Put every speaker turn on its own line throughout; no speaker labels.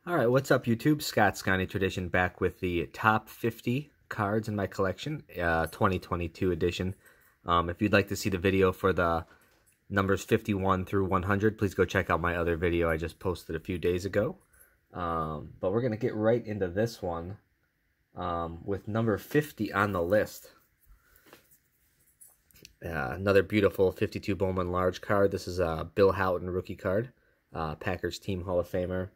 All right, what's up, YouTube? Scott Scotty Tradition back with the top 50 cards in my collection, 2022 edition. If you'd like to see the video for the numbers 51 through 100, please go check out my other video I just posted a few days ago. But we're going to get right into this one with number 50 on the list. Another beautiful 52 Bowman Large card. This is a Bill Houghton rookie card, Packers Team Hall of Famer.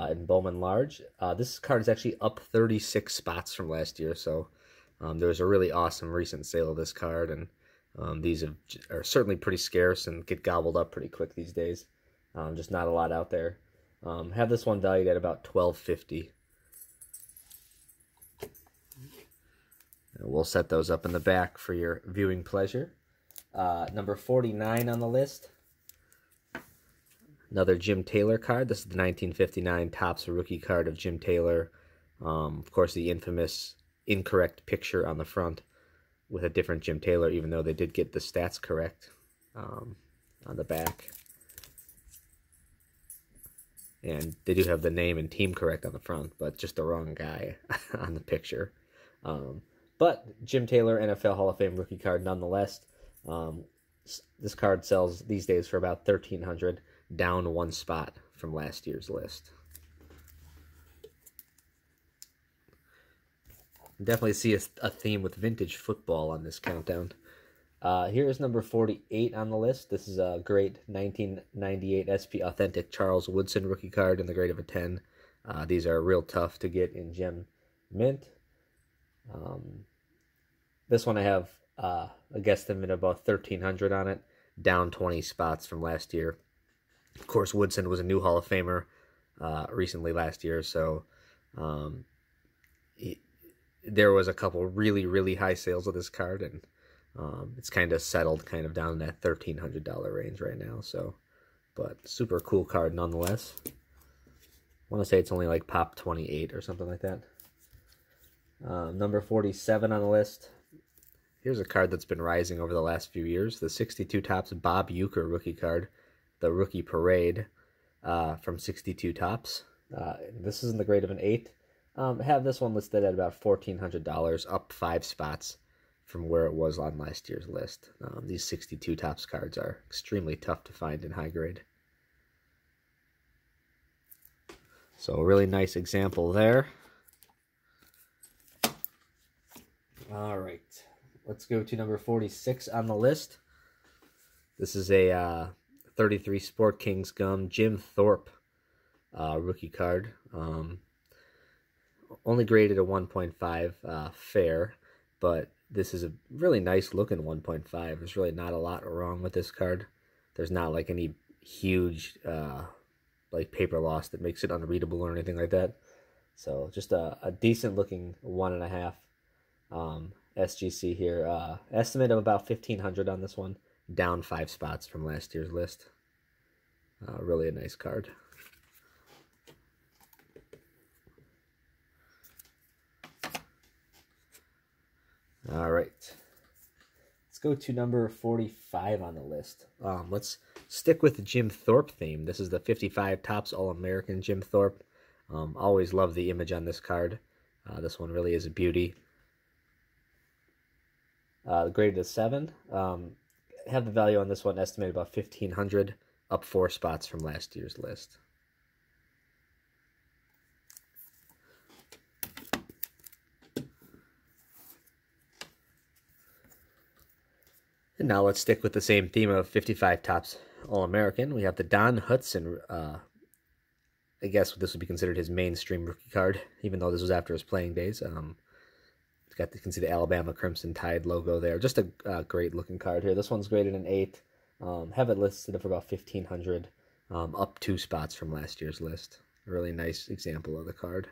In Bowman Large. This card is actually up 36 spots from last year, so there was a really awesome recent sale of this card, and these are certainly pretty scarce and get gobbled up pretty quick these days. Just not a lot out there. Have this one valued at about $12.50. We'll set those up in the back for your viewing pleasure. Number 49 on the list. Another Jim Taylor card. This is the 1959 Topps rookie card of Jim Taylor. Of course, the infamous incorrect picture on the front with a different Jim Taylor, even though they did get the stats correct on the back. And they do have the name and team correct on the front, but just the wrong guy on the picture. But Jim Taylor, NFL Hall of Fame rookie card nonetheless. This card sells these days for about $1,300. Down one spot from last year's list. Definitely see a theme with vintage football on this countdown. Here is number 48 on the list. This is a great 1998 SP Authentic Charles Woodson rookie card in the grade of a 10. These are real tough to get in gem mint. This one I have a guesstimate about $1,300 on it, down 20 spots from last year. Of course, Woodson was a new Hall of Famer recently last year, so there was a couple really high sales of this card, and it's kind of settled kind of down in that $1,300 range right now. So, but super cool card nonetheless. I want to say it's only like pop 28 or something like that. Number 47 on the list. Here's a card that's been rising over the last few years. The 62 Topps Bob Uecker rookie card. The Rookie Parade from 62 Topps. This is in the grade of an 8. Have this one listed at about $1,400, up 5 spots from where it was on last year's list. These 62 Topps cards are extremely tough to find in high grade. So a really nice example there. All right, let's go to number 46 on the list. This is a 33 Sport Kings Gum Jim Thorpe rookie card. Only graded a 1.5 fair, but this is a really nice looking 1.5. There's really not a lot wrong with this card. There's not like any huge like paper loss that makes it unreadable or anything like that. So just a decent looking 1.5 SGC here. Estimate of about $1,500 on this one. Down 5 spots from last year's list. Really a nice card. All right. Let's go to number 45 on the list. Let's stick with the Jim Thorpe theme. This is the 55 Topps All-American Jim Thorpe. Always love the image on this card. This one really is a beauty. Graded a 7. Have the value on this one estimated about $1,500, up 4 spots from last year's list. And now let's stick with the same theme of 55 Topps All-American. We have the Don Hutson. I guess this would be considered his mainstream rookie card, even though this was after his playing days. You can see the Alabama Crimson Tide logo there. Just a great looking card here. This one's graded an 8. Have it listed for about $1,500, up 2 spots from last year's list. A really nice example of the card.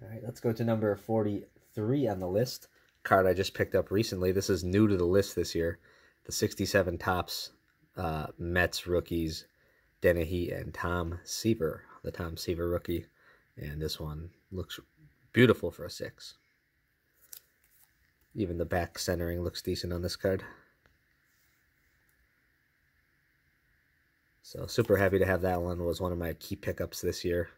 All right, let's go to number 43 on the list. Card I just picked up recently. This is new to the list this year. The 67 Topps Mets rookies, Dennehy and Tom Seaver, the Tom Seaver rookie. And this one looks beautiful for a 6. Even the back centering looks decent on this card. So super happy to have that one. Was one of my key pickups this year.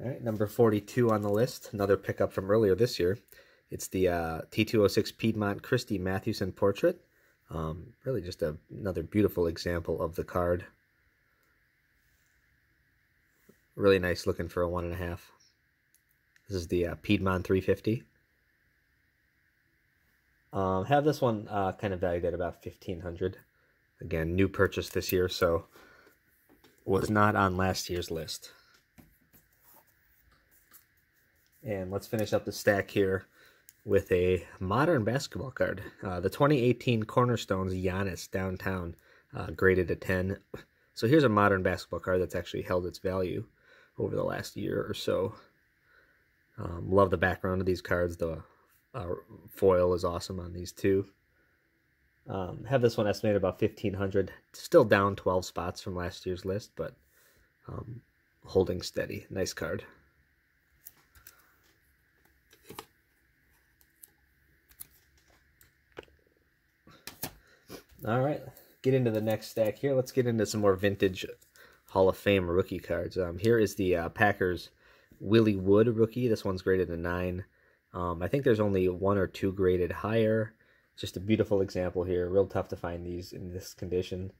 All right, number 42 on the list, another pickup from earlier this year. It's the T206 Piedmont Christy Mathewson portrait. Really just another beautiful example of the card. Really nice looking for a 1.5. This is the Piedmont 350. Have this one kind of valued at about $1,500. Again, new purchase this year, so was not on last year's list. And let's finish up the stack here with a modern basketball card. The 2018 Cornerstones Giannis Downtown, graded a 10. So here's a modern basketball card that's actually held its value over the last year or so. Love the background of these cards. The foil is awesome on these two. Have this one estimated about $1,500. Still down 12 spots from last year's list, but holding steady. Nice card. All right, get into the next stack here. Let's get into some more vintage Hall of Fame rookie cards. Here is the Packers Willie Wood rookie. This one's graded a 9. I think there's only 1 or 2 graded higher. Just a beautiful example here. Real tough to find these in this condition.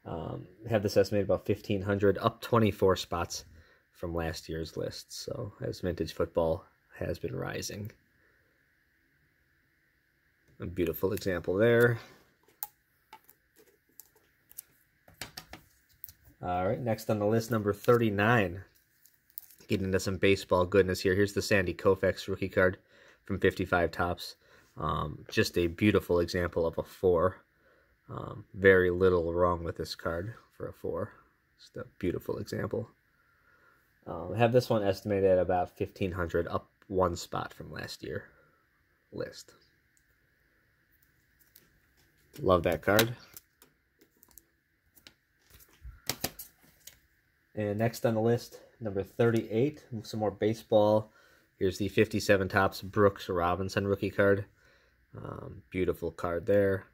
Have this estimated about $1,500, up 24 spots from last year's list. So as vintage football has been rising. A beautiful example there. All right, next on the list, number 39. Getting into some baseball goodness here. Here's the Sandy Koufax rookie card from 55 Topps. Just a beautiful example of a 4. Very little wrong with this card for a 4. Just a beautiful example. Have this one estimated at about $1,500, up 1 spot from last year list. Love that card. And next on the list, number 38, some more baseball. Here's the 57 Topps Brooks Robinson rookie card. Beautiful card there.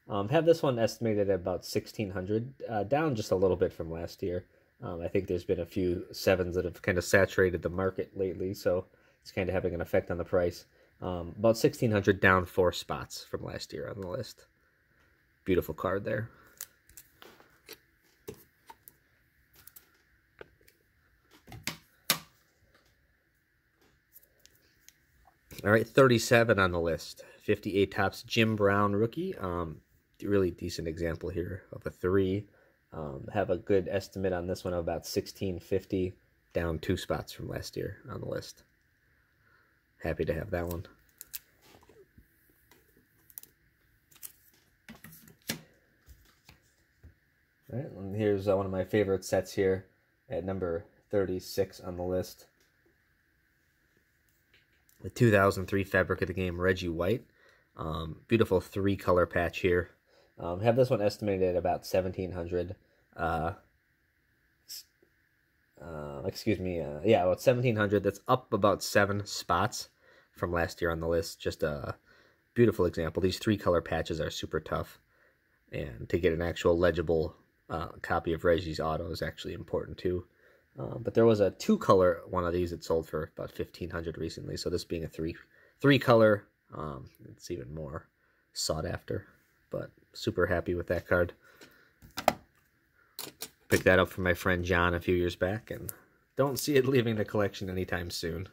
Have this one estimated at about $1,600, down just a little bit from last year. I think there's been a few 7s that have kind of saturated the market lately, so it's kind of having an effect on the price. About $1,600, down 4 spots from last year on the list. Beautiful card there. All right, 37 on the list. 58 Topps Jim Brown rookie. Really decent example here of a 3. Have a good estimate on this one of about $1,650, down 2 spots from last year on the list. Happy to have that one. All right, and here's one of my favorite sets here at number 36 on the list. The 2003 Fabric of the Game Reggie White. Beautiful 3-color patch here. Have this one estimated at about $1,700. Yeah, about $1,700. That's up about 7 spots from last year on the list. Just a beautiful example. These 3-color patches are super tough, and to get an actual legible copy of Reggie's auto is actually important too. But there was a 2-color one of these that sold for about $1,500 recently. So this being a 3-color, it's even more sought after. But super happy with that card. Picked that up from my friend John a few years back, and don't see it leaving the collection anytime soon.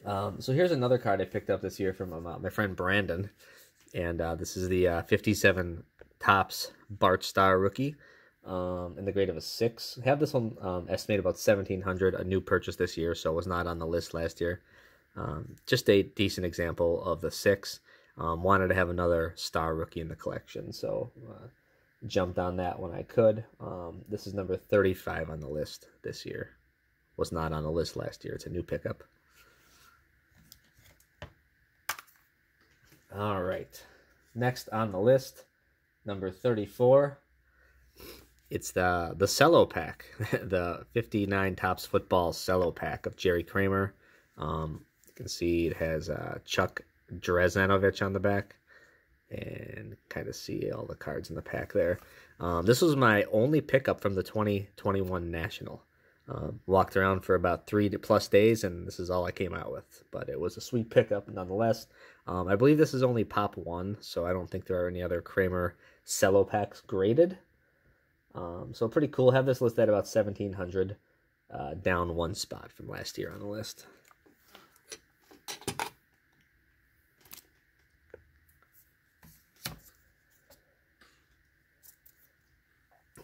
So here's another card I picked up this year from my friend Brandon, and this is the 57 Topps Bart Starr rookie. In the grade of a 6. Have this one estimated about $1,700, a new purchase this year, so it was not on the list last year. Just a decent example of the 6. Wanted to have another star rookie in the collection, so jumped on that when I could. This is number 35 on the list this year. Was not on the list last year. It's a new pickup. All right. Next on the list, number 34. It's the cello pack, the 59 Topps Football cello pack of Jerry Kramer. Kind can see it has Chuck Dresnanovich on the back, and kind of see all the cards in the pack there. This was my only pickup from the 2021 National. Walked around for about 3+ days, and this is all I came out with. But it was a sweet pickup nonetheless. I believe this is only Pop 1, so I don't think there are any other Kramer cello packs graded. So pretty cool. Have this listed at about 1,700, down one spot from last year on the list.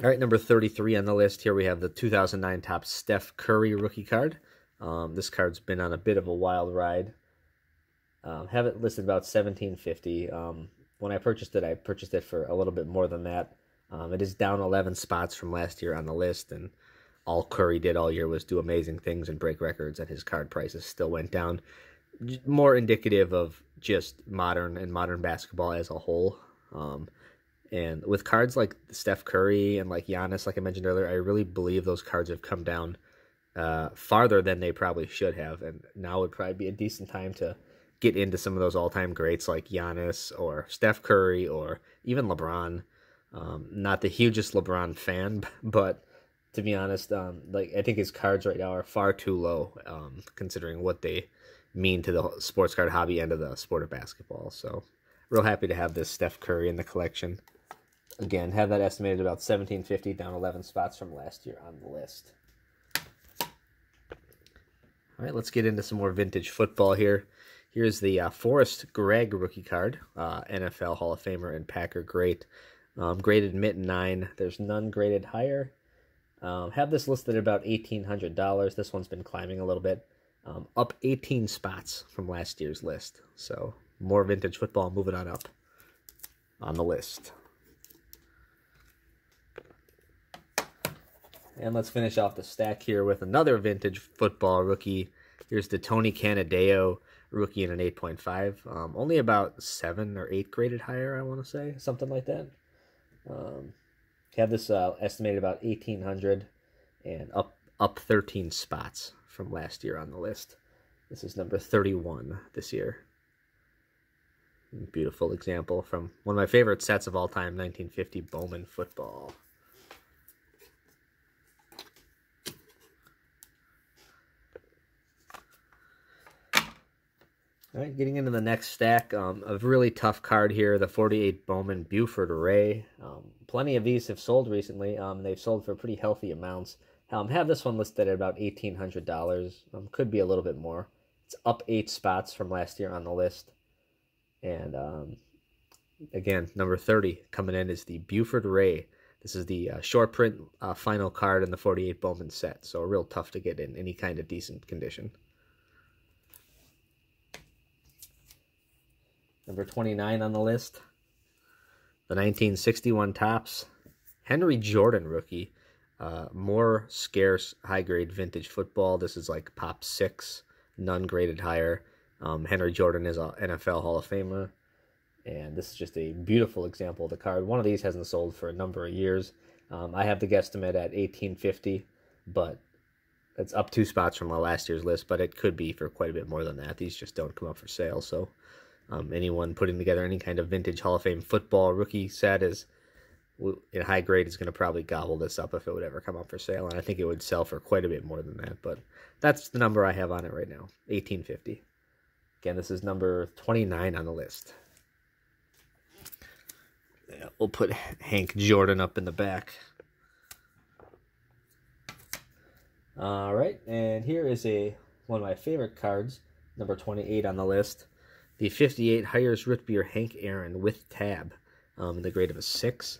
All right, number 33 on the list. Here we have the 2009 Topps Steph Curry rookie card. This card's been on a bit of a wild ride. Have it listed about $1,750. When I purchased it for a little bit more than that. It is down 11 spots from last year on the list, and all Curry did all year was do amazing things and break records, and his card prices still went down. More indicative of just modern basketball as a whole. And with cards like Steph Curry and like Giannis, like I mentioned earlier, I really believe those cards have come down farther than they probably should have. And now would probably be a decent time to get into some of those all-time greats like Giannis or Steph Curry or even LeBron. Not the hugest LeBron fan, but to be honest, I think his cards right now are far too low, considering what they mean to the sports card hobby and to the sport of basketball. So real happy to have this Steph Curry in the collection. Again, have that estimated about $1,750, down 11 spots from last year on the list. All right, let's get into some more vintage football here. Here's the Forrest Gregg rookie card, NFL Hall of Famer and Packer great. Graded mid 9. There's none graded higher. Have this listed at about $1,800. This one's been climbing a little bit. Up 18 spots from last year's list. So more vintage football moving on up on the list. And let's finish off the stack here with another vintage football rookie. Here's the Tony Canadeo rookie in an 8.5. Only about 7 or 8 graded higher, I want to say. Something like that. Have this estimated about $1,800 and up 13 spots from last year on the list. This is number 31 this year. Beautiful example from one of my favorite sets of all time, 1950 Bowman football. All right, getting into the next stack, a really tough card here, the 48 Bowman Buford Ray. Plenty of these have sold recently. They've sold for pretty healthy amounts. Have this one listed at about $1,800. Could be a little bit more. It's up 8 spots from last year on the list. And again, number 30 coming in is the Buford Ray. This is the short print final card in the 48 Bowman set, so real tough to get in any kind of decent condition. Number 29 on the list, the 1961 Topps Henry Jordan rookie. More scarce high-grade vintage football. This is like Pop 6, none graded higher. Henry Jordan is an NFL Hall of Famer, and this is just a beautiful example of the card. One of these hasn't sold for a number of years. I have the guesstimate at $1,850, but it's up 2 spots from my last year's list, but it could be for quite a bit more than that. These just don't come up for sale, so anyone putting together any kind of vintage Hall of Fame football rookie set is in high grade is going to probably gobble this up if it would ever come up for sale, and I think it would sell for quite a bit more than that, but that's the number I have on it right now, $1,850. Again, this is number 29 on the list. Yeah, we'll put Hank Jordan up in the back. All right, and here is one of my favorite cards, number 28 on the list. The 58 Hires Root-Beer Hank Aaron with tab in the grade of a 6.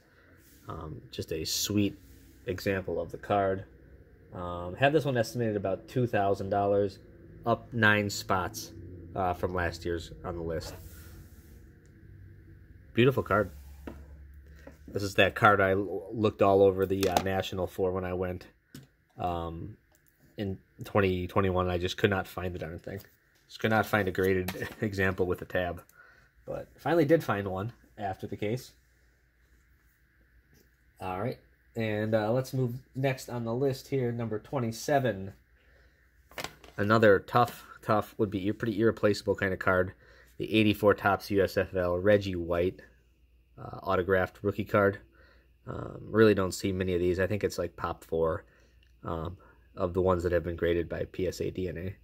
Just a sweet example of the card. Had this one estimated about $2,000, up 9 spots from last year's on the list. Beautiful card. This is that card I looked all over the National for when I went in 2021. I just could not find the darn thing. Just could not find a graded example with a tab. But finally did find one after the case. All right. And let's move next on the list here. Number 27. Another tough tough, would be a pretty irreplaceable kind of card. The 84 Topps USFL Reggie White autographed rookie card. Really don't see many of these. I think it's like Pop 4 of the ones that have been graded by PSA DNA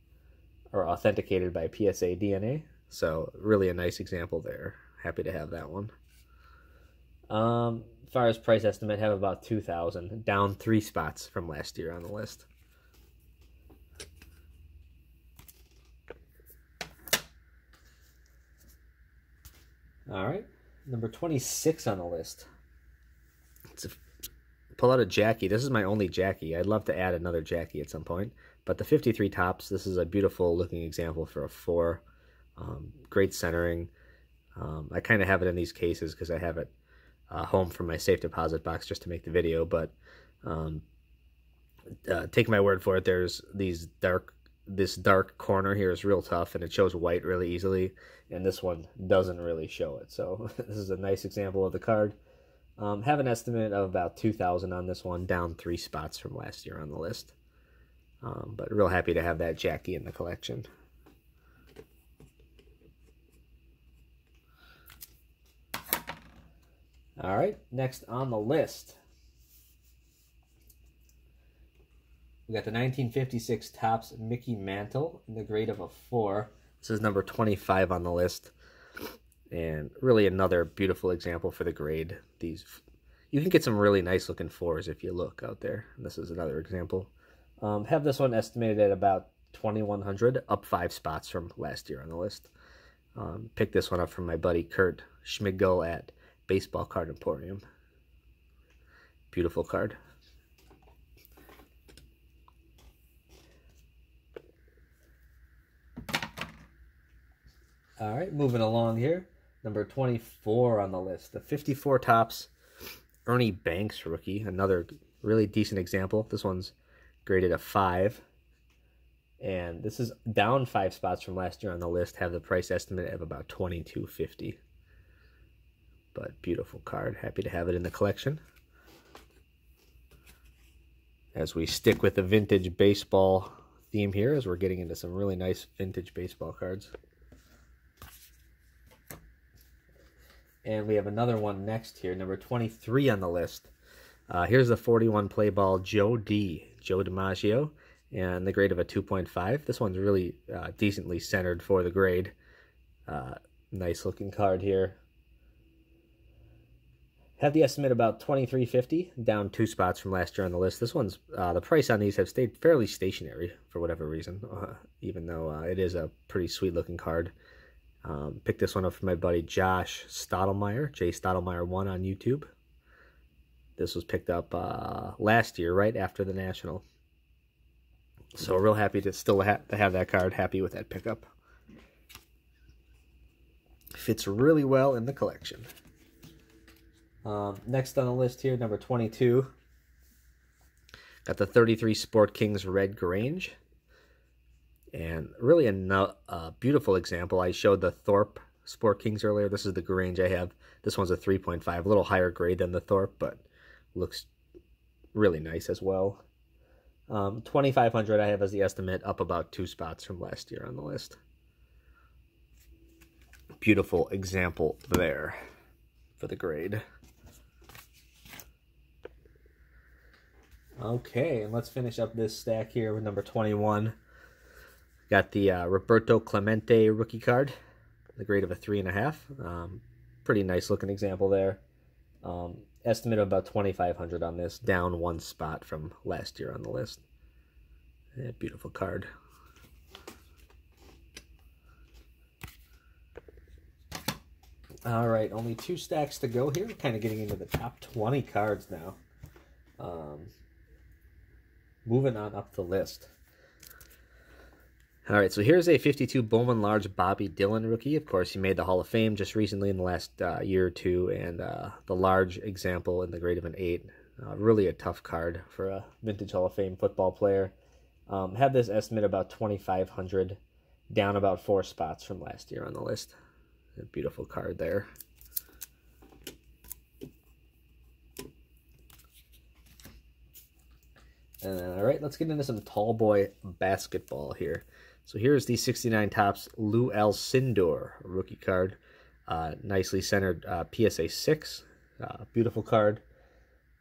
or authenticated by PSA DNA. So really a nice example there. Happy to have that one. As far as price estimate, have about 2,000, down 3 spots from last year on the list. All right, number 26 on the list. Pull out a Jackie. This is my only Jackie. I'd love to add another Jackie at some point. But the 53 Topps, this is a beautiful looking example for a 4. Great centering. I kind of have it in these cases because I have it home from my safe deposit box just to make the video. But take my word for it, there's this dark corner here is real tough, and it shows white really easily, and this one doesn't really show it. So this is a nice example of the card. Have an estimate of about 2,000 on this one, down 3 spots from last year on the list. But real happy to have that Jackie in the collection. All right, next on the list, we got the 1956 Topps Mickey Mantle in the grade of a 4. This is number 25 on the list. And really another beautiful example for the grade. You can get some really nice looking 4s if you look out there. And this is another example. Have this one estimated at about 2,100, up 5 spots from last year on the list. Picked this one up from my buddy Kurt Schmigel at Baseball Card Emporium. Beautiful card. All right, moving along here. Number 24 on the list. The 54 Topps Ernie Banks rookie. Another really decent example. This one's graded a 5. And this is down 5 spots from last year on the list. Have the price estimate of about $22.50. But beautiful card. Happy to have it in the collection. As we stick with the vintage baseball theme here, as we're getting into some really nice vintage baseball cards. And we have another one next here, number 23 on the list. Here's the 41 play ball Joe DiMaggio, and the grade of a 2.5. This one's really decently centered for the grade. Nice looking card here. Have the estimate about $23.50, down 2 spots from last year on the list. This one's the price on these have stayed fairly stationary for whatever reason, even though it is a pretty sweet looking card. Picked this one up from my buddy Josh Stottlemyre, J Stottlemyre 1 on YouTube. This was picked up last year, right after the National. So real happy to still have that card. Happy with that pickup. Fits really well in the collection. Next on the list here, number 22. Got the 33 Sport Kings Red Grange. And really a beautiful example. I showed the Thorpe Sport Kings earlier. This is the Grange I have. This one's a 3.5, a little higher grade than the Thorpe, but looks really nice as well. 2,500 I have as the estimate, up about 2 spots from last year on the list. Beautiful example there for the grade. Okay, and let's finish up this stack here with number 21. Got the Roberto Clemente rookie card, the grade of a 3.5. Pretty nice looking example there. Estimate of about 2,500 on this, down 1 spot from last year on the list. Yeah, beautiful card. All right, only 2 stacks to go here. We're kind of getting into the top 20 cards now. Moving on up the list. All right, so here's a 52 Bowman Large Bobby Dillon rookie. Of course, he made the Hall of Fame just recently in the last year or two, and the large example in the grade of an 8. Really a tough card for a vintage Hall of Fame football player. Have this estimate about 2,500, down about 4 spots from last year on the list. A beautiful card there. All right, let's get into some tall boy basketball here. So here's the 69 Topps Lou Alcindor rookie card. Nicely centered PSA 6. Beautiful card.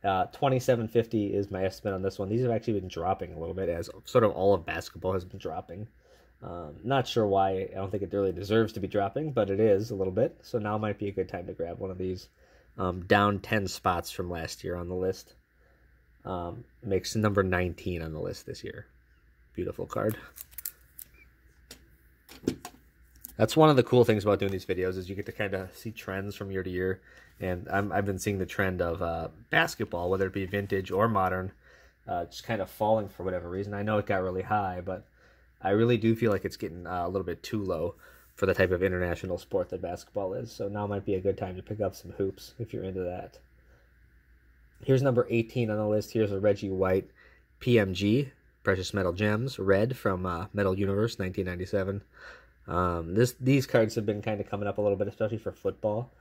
27.50 is my estimate on this one. These have actually been dropping a little bit, as sort of all of basketball has been dropping. Not sure why. I don't think it really deserves to be dropping, but it is a little bit. So now might be a good time to grab one of these. Down 10 spots from last year on the list. Makes number 19 on the list this year. Beautiful card. That's one of the cool things about doing these videos, is you get to kind of see trends from year to year. And I've been seeing the trend of basketball, whether it be vintage or modern, just kind of falling for whatever reason. I know it got really high, but I really do feel like it's getting a little bit too low for the type of international sport that basketball is. So now might be a good time to pick up some hoops if you're into that. Here's number 18 on the list. Here's a Reggie White PMG, Precious Metal Gems, red from Metal Universe 1997. These cards have been kind of coming up a little bit, especially for football.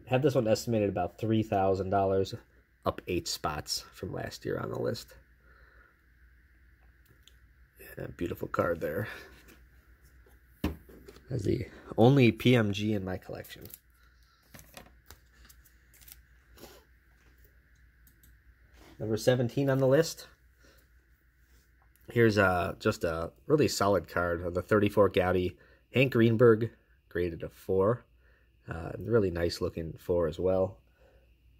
Have this one estimated about $3,000, up 8 spots from last year on the list. Yeah, beautiful card there. That's the only PMG in my collection. Number 17 on the list. Here's just a really solid card of the 34 Gaudi Hank Greenberg, graded a 4. Really nice looking 4 as well.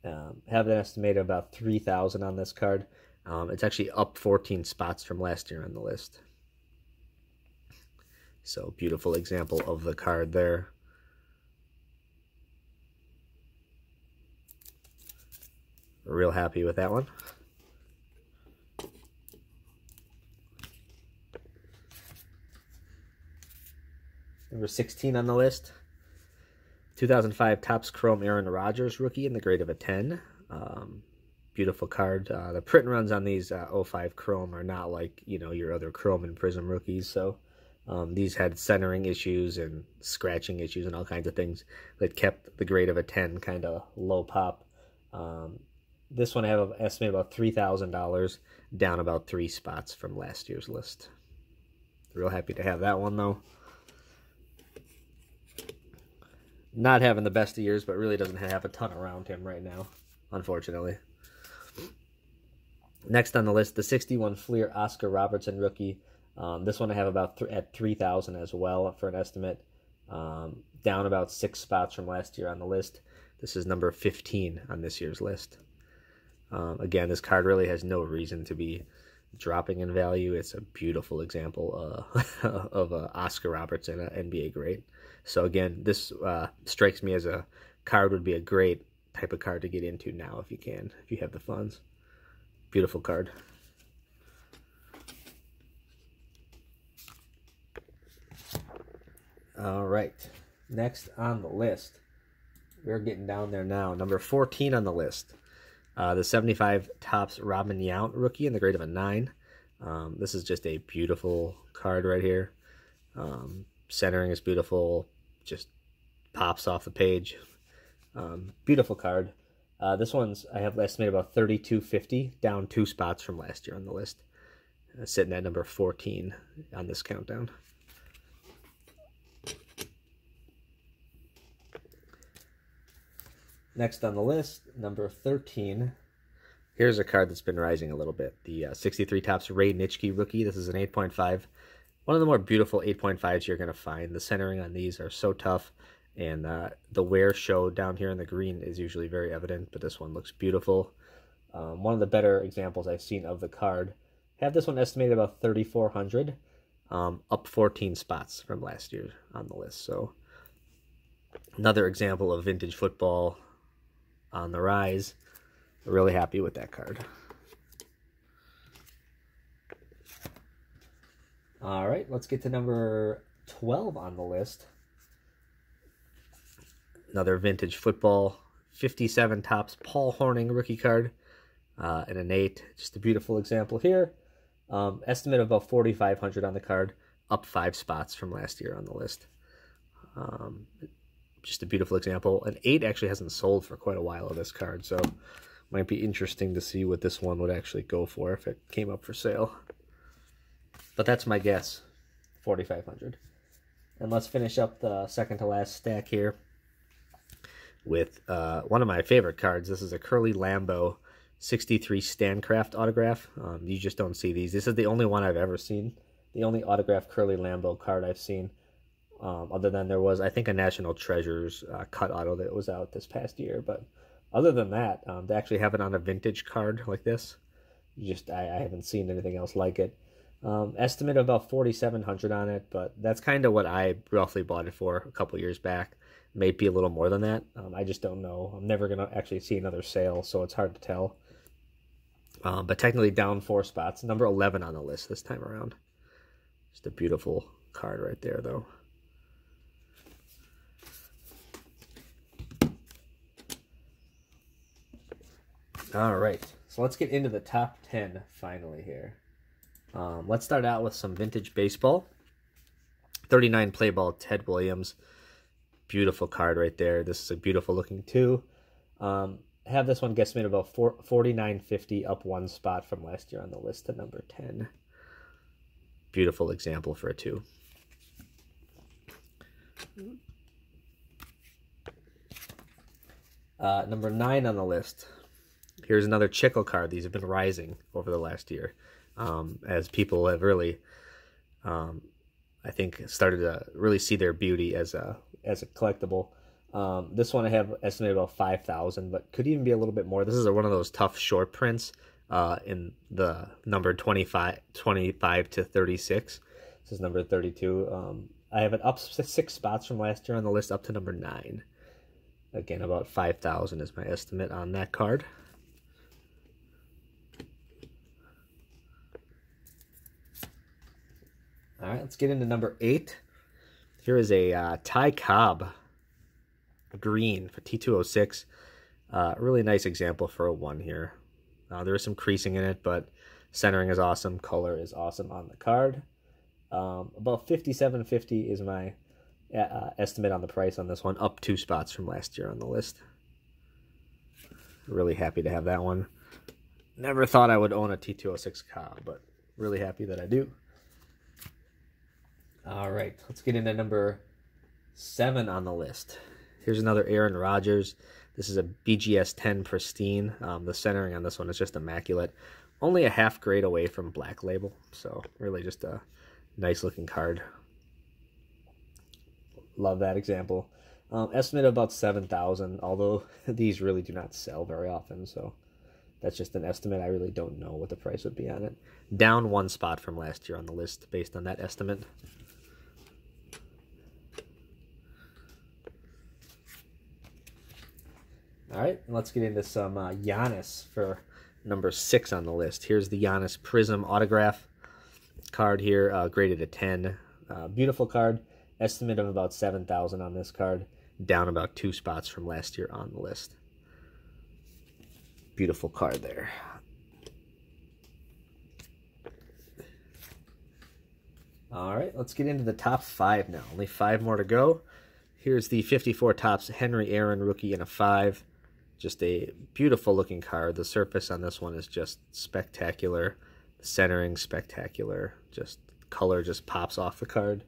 Have an estimated about $3,000 on this card. It's actually up 14 spots from last year on the list. So beautiful example of the card there. Real happy with that one. Number 16 on the list. 2005 Topps Chrome Aaron Rodgers rookie in the grade of a 10. Beautiful card. The print runs on these 05 Chrome are not like, you know, your other Chrome and Prism rookies. So these had centering issues and scratching issues and all kinds of things that kept the grade of a 10 kind of low pop. This one I have estimated about $3,000, down about 3 spots from last year's list. Real happy to have that one though. Not having the best of years, but really doesn't have a ton around him right now, unfortunately. Next on the list, the 61 Fleer Oscar Robertson rookie. This one I have about at $3,000 as well for an estimate. Down about 6 spots from last year on the list. This is number 15 on this year's list. Again, this card really has no reason to be dropping in value. It's a beautiful example of Oscar Robertson, an NBA great. So again, this strikes me as a card would be a great type of card to get into now if you can, if you have the funds. Beautiful card. All right, next on the list, we're getting down there now. Number 14 on the list, the 75 Topps Robin Yount rookie in the grade of a 9. This is just a beautiful card right here. Centering is beautiful, just pops off the page. Beautiful card. This one's I have estimated about $32.50, down 2 spots from last year on the list. Sitting at number 14 on this countdown. Next on the list, number 13. Here's a card that's been rising a little bit. The 63 Topps Ray Nitschke rookie. This is an 8.5. One of the more beautiful 8.5s you're going to find. The centering on these are so tough. And the wear show down here in the green is usually very evident. But this one looks beautiful. One of the better examples I've seen of the card. Have this one estimated about $3,400. Up 14 spots from last year on the list. So another example of vintage football on the rise. Really happy with that card. All right, let's get to number 12 on the list. Another vintage football, 57 Topps Paul Hornung rookie card, and an 8. Just a beautiful example here. Estimate of about $4,500 on the card, up 5 spots from last year on the list. Just a beautiful example. An 8 actually hasn't sold for quite a while of this card, so might be interesting to see what this one would actually go for if it came up for sale. But that's my guess. 4,500. And let's finish up the second to last stack here with one of my favorite cards. This is a Curly Lambeau 63 Stancraft autograph. You just don't see these. This is the only one I've ever seen. The only autographed Curly Lambeau card I've seen. Other than there was, I think, a National Treasures cut auto that was out this past year. But other than that, to actually have it on a vintage card like this, I haven't seen anything else like it. Estimate of about 4,700 on it, but that's kind of what I roughly bought it for a couple years back. Maybe a little more than that. I just don't know. I'm never going to actually see another sale, so it's hard to tell. But technically down 4 spots. Number 11 on the list this time around. Just a beautiful card right there, though. All right, so let's get into the top 10 finally here. Let's start out with some vintage baseball. 39 play ball, Ted Williams. Beautiful card right there. This is a beautiful looking 2. Have this one guesstimated about 49.50, up 1 spot from last year on the list to number 10. Beautiful example for a 2. Number 9 on the list. Here's another Chickle card. These have been rising over the last year, as people have really, I think, started to really see their beauty as a collectible. This one I have estimated about 5,000, but could even be a little bit more. This is one of those tough short prints in the number 25 to 36. This is number 32. I have it up 6 spots from last year on the list, up to number 9. Again, about 5,000 is my estimate on that card. All right, let's get into number 8. Here is a Ty Cobb green for T206. Really nice example for a 1 here. There is some creasing in it, but centering is awesome. Color is awesome on the card. About $57.50 is my estimate on the price on this one, up 2 spots from last year on the list. Really happy to have that one. Never thought I would own a T206 Cobb, but really happy that I do. All right, let's get into number 7 on the list. Here's another Aaron Rodgers. This is a BGS 10 Pristine. The centering on this one is just immaculate. Only a half grade away from Black Label, so really just a nice looking card. Love that example. Estimate of about 7,000, although these really do not sell very often, so that's just an estimate. I really don't know what the price would be on it. Down 1 spot from last year on the list based on that estimate. All right, let's get into some Giannis for number 6 on the list. Here's the Giannis Prism autograph card here, graded a 10. Beautiful card. Estimate of about 7,000 on this card. Down about 2 spots from last year on the list. Beautiful card there. All right, let's get into the top 5 now. Only 5 more to go. Here's the 54 Topps Henry Aaron rookie in a 5. Just a beautiful looking card. The surface on this one is just spectacular. The centering spectacular. Just color just pops off the card.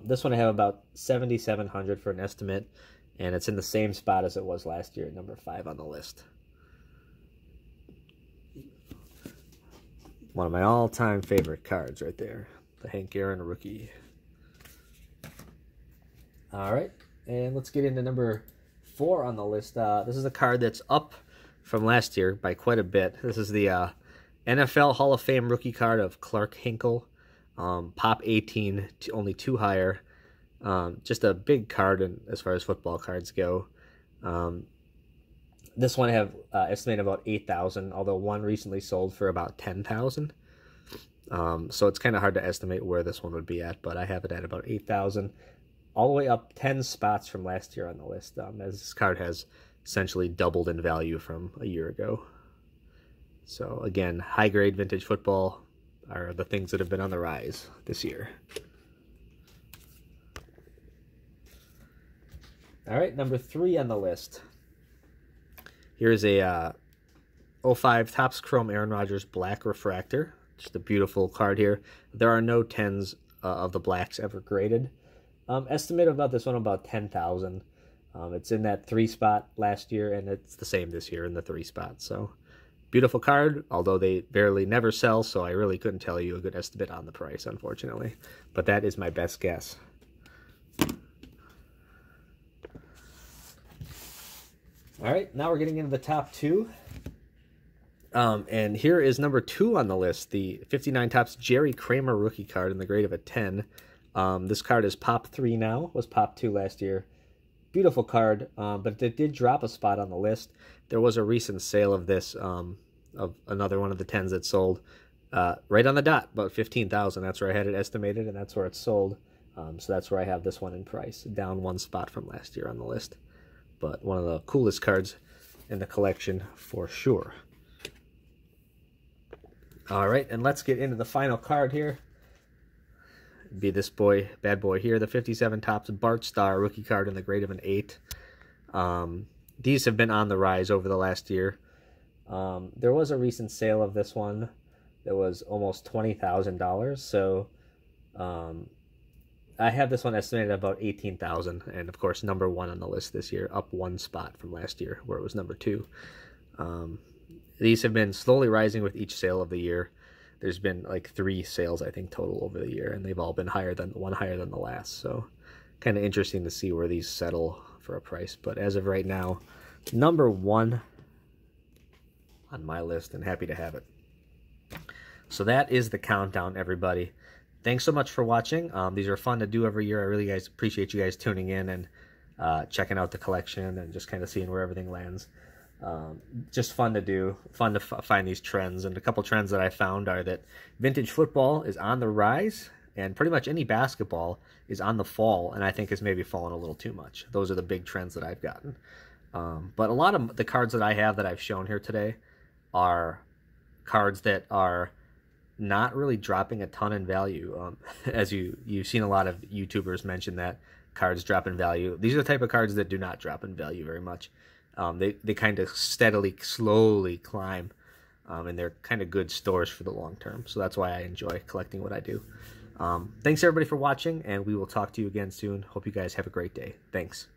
This one I have about 7,700 for an estimate, and it's in the same spot as it was last year, number 5 on the list. One of my all-time favorite cards right there, the Hank Aaron rookie. All right, and let's get into number 4 on the list. This is a card that's up from last year by quite a bit. This is the NFL Hall of Fame rookie card of Clark Hinkle. Pop 18, only 2 higher. Just a big card as far as football cards go. This one I have estimated about 8,000, although one recently sold for about 10,000. So it's kind of hard to estimate where this one would be at, but I have it at about 8,000. All the way up 10 spots from last year on the list, as this card has essentially doubled in value from a year ago. So again, high-grade vintage football are the things that have been on the rise this year. All right, number 3 on the list. Here's a 05 Topps Chrome Aaron Rodgers Black Refractor. Just a beautiful card here. There are no 10s of the blacks ever graded. Estimate about this one about 10,000. It's in that 3 spot last year, and it's the same this year in the 3 spot. So beautiful card, although they barely never sell, so I really couldn't tell you a good estimate on the price, unfortunately. But that is my best guess. All right, now we're getting into the top 2. And here is number 2 on the list, the 59 Topps Jerry Kramer rookie card in the grade of a 10. This card is Pop 3 now, was Pop 2 last year. Beautiful card, but it did drop a spot on the list. There was a recent sale of this, of another one of the 10s that sold right on the dot, about 15,000. That's where I had it estimated, and that's where it sold. So that's where I have this one in price, down 1 spot from last year on the list. But one of the coolest cards in the collection for sure. All right, and let's get into the final card here. It'd be this boy, bad boy here, the 57 Topps Bart Starr rookie card in the grade of an 8. These have been on the rise over the last year. There was a recent sale of this one that was almost $20,000. So I have this one estimated at about 18,000, and of course number 1 on the list this year, up 1 spot from last year where it was number 2. These have been slowly rising with each sale of the year. There's been like 3 sales, I think, total over the year, and they've all been higher than the last. So kind of interesting to see where these settle for a price. But as of right now, number 1 on my list, and happy to have it. So that is the countdown, everybody. Thanks so much for watching. These are fun to do every year. I really appreciate you guys tuning in and checking out the collection and just kind of seeing where everything lands. Just fun to do, fun to find these trends. And a couple trends that I found are that vintage football is on the rise, and pretty much any basketball is on the fall, and I think has maybe fallen a little too much. Those are the big trends that I've gotten. But a lot of the cards that I have that I've shown here today are cards that are not really dropping a ton in value. As you've seen a lot of YouTubers mention that cards drop in value. These are the type of cards that do not drop in value very much. They kind of steadily, slowly climb, and they're kind of good stores for the long term. So that's why I enjoy collecting what I do. Thanks everybody for watching, and we will talk to you again soon. Hope you guys have a great day. Thanks.